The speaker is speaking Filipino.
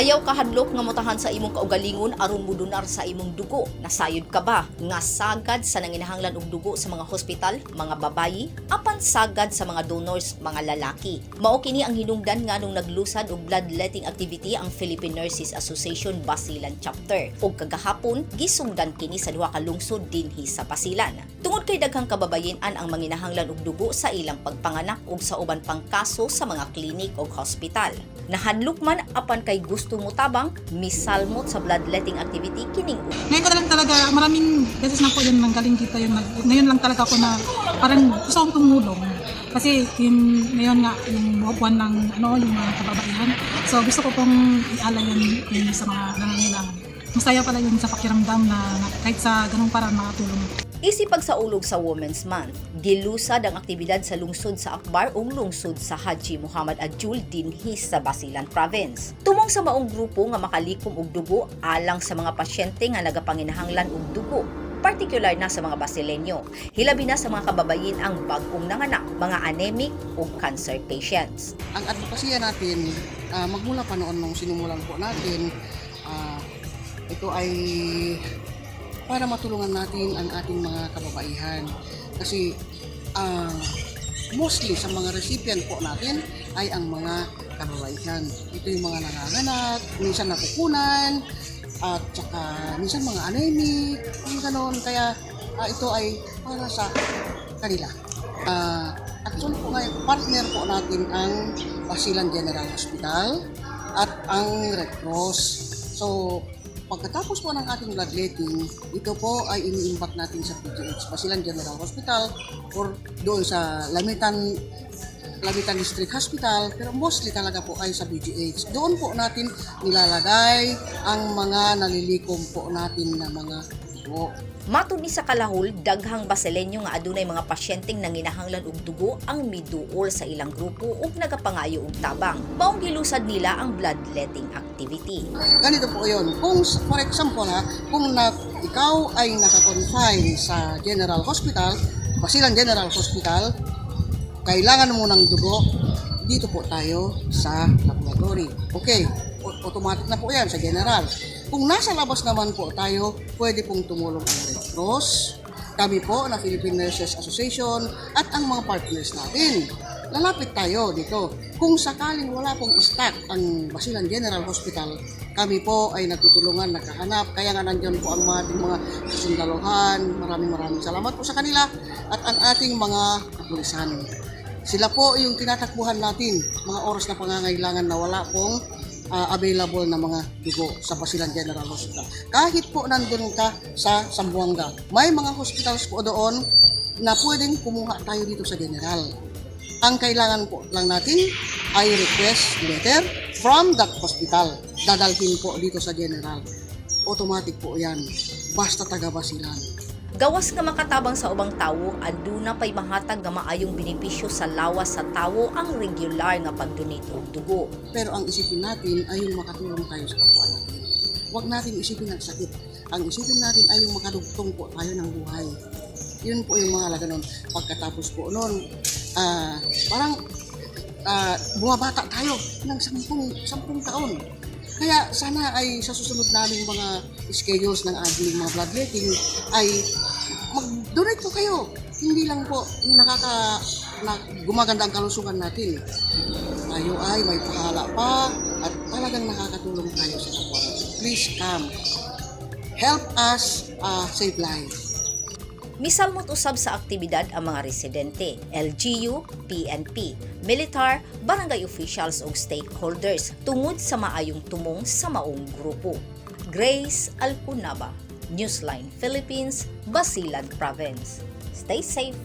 Ayaw ka hadlok nga motahan sa imong kaugalingon aron mudunar sa imong dugo. Nasayod ka ba nga sagad sa nanginahanglan og dugo sa mga hospital, mga babayi, apan sagad sa mga donors, mga lalaki. Mao kini ang hinungdan nga nung naglusad og bloodletting activity ang Philippine Nurses Association Basilan Chapter. Ug kagahapon gisugdan kini sa duha ka lungsod dinhi sa Basilan. Tungod kay daghang kababayen-an ang manginahanglan og dugo sa ilang pagpanganak ug sa uban pang kaso sa mga klinik ug hospital. Nahadlok man apan kay gusto mo tabang, misalmot sa bloodletting activity kining Ngayon ko na lang talaga, maraming beses na po yun nanggaling kita yun. Ngayon lang talaga ako na parang gusto akong tumulong. Kasi yung, ngayon nga, yung buwan ng yung mga kababaihan. So gusto ko pong ialay yun sa mga nangangailangan. Masaya pala yun sa pakiramdam na kahit sa ganung parang makatulong. Isipag sa ulog sa Women's Month, gilusad ang aktibidad sa lungsod sa Akbar ug lungsod sa Haji Muhammad Adjul dinhi sa Basilan Province. Tumong sa maong grupo nga makalikom og dugo alang sa mga pasyente nga nagapanginahanglan og dugo, partikular na sa mga Basileño, hilabi na sa mga kababayin ang bag-ong nanganak, mga anemic ug cancer patients. Ang advokasya natin, magmula pa noon nung sinumulan po natin, ito ay para matulungan natin ang ating mga kababaihan. Kasi mostly sa mga recipient po natin ay ang mga kababaihan. Ito yung mga nanganganak, minsan napupunan, at saka minsan mga anemic, yung ganon. Kaya ito ay para sa kanila. Actually po ngayon, partner po natin ang Basilan General Hospital at ang Red Cross. So, pagkatapos po ng ating bloodletting, ito po ay ini-impact natin sa PGH, Basilan General Hospital, or doon sa Lamitan District Hospital, pero mostly talaga po ay sa BGH. Doon po natin nilalagay ang mga nalilikom po natin na mga dugo. Matud ni sa kalahol, daghang Basileño nga adunay mga pasyenteng nanginahanglan og dugo ang miduol sa ilang grupo ug nagapangayo og tabang. Maong gilusad nila ang bloodletting activity. Ganito po yun. Kung, for example kung ikaw ay nakakonfine sa General Hospital, Basilan General Hospital, kailangan mo ng dugo, dito po tayo sa laboratory. Okay, automatic na po yan sa General. Kung nasa labas naman po tayo, pwede pong tumulong ang Red Cross, kami po na Philippine Nurses Association at ang mga partners natin. Lalapit tayo dito. Kung sakaling wala pong stock ang Basilan General Hospital, kami po ay nagtutulungan, nagkahanap. Kaya nga nandiyan po ang ating mga sundaluhan. Maraming salamat po sa kanila at ang ating mga kapulisan. Sila po yung tinatakbuhan natin, mga oras na pangangailangan na wala pong available na mga dugo sa Basilan General Hospital. Kahit po nandun ka sa Zamboanga, may mga hospitals po doon na pwedeng kumuha tayo dito sa General. Ang kailangan po lang natin ay request letter from that hospital. Dadalhin po dito sa General. Automatic po yan. Basta taga Basilan. Gawas nga makatabang sa ubang tawo, aduna pay mahatag nga maayong benepisyo sa lawas sa tawo ang regular nga pagdonate og dugo. Pero ang isipin natin ay yung makatulong tayo sa kapwa natin. Huwag natin isipin ang sakit. Ang isipin natin ay yung makadugtong po tayo ng buhay. Yun po yung mga halaga nun. Pagkatapos po nun, parang bumabata tayo ng 10 taon. Kaya sana ay sa susunod naming mga schedules ng ating mga bloodletting ay mag-donate po kayo. Hindi lang po gumaganda ang kalusugan natin. Tayo ay may pahala pa at talagang nakakatulong tayo sa kapwa natin. Please come. Help us save lives. Misalmot usab sa aktibidad ang mga residente, LGU, PNP, militar, barangay officials ug stakeholders tungod sa maayong tumong sa maong grupo. Grace Alpunaba, Newsline Philippines, Basilan Province. Stay safe.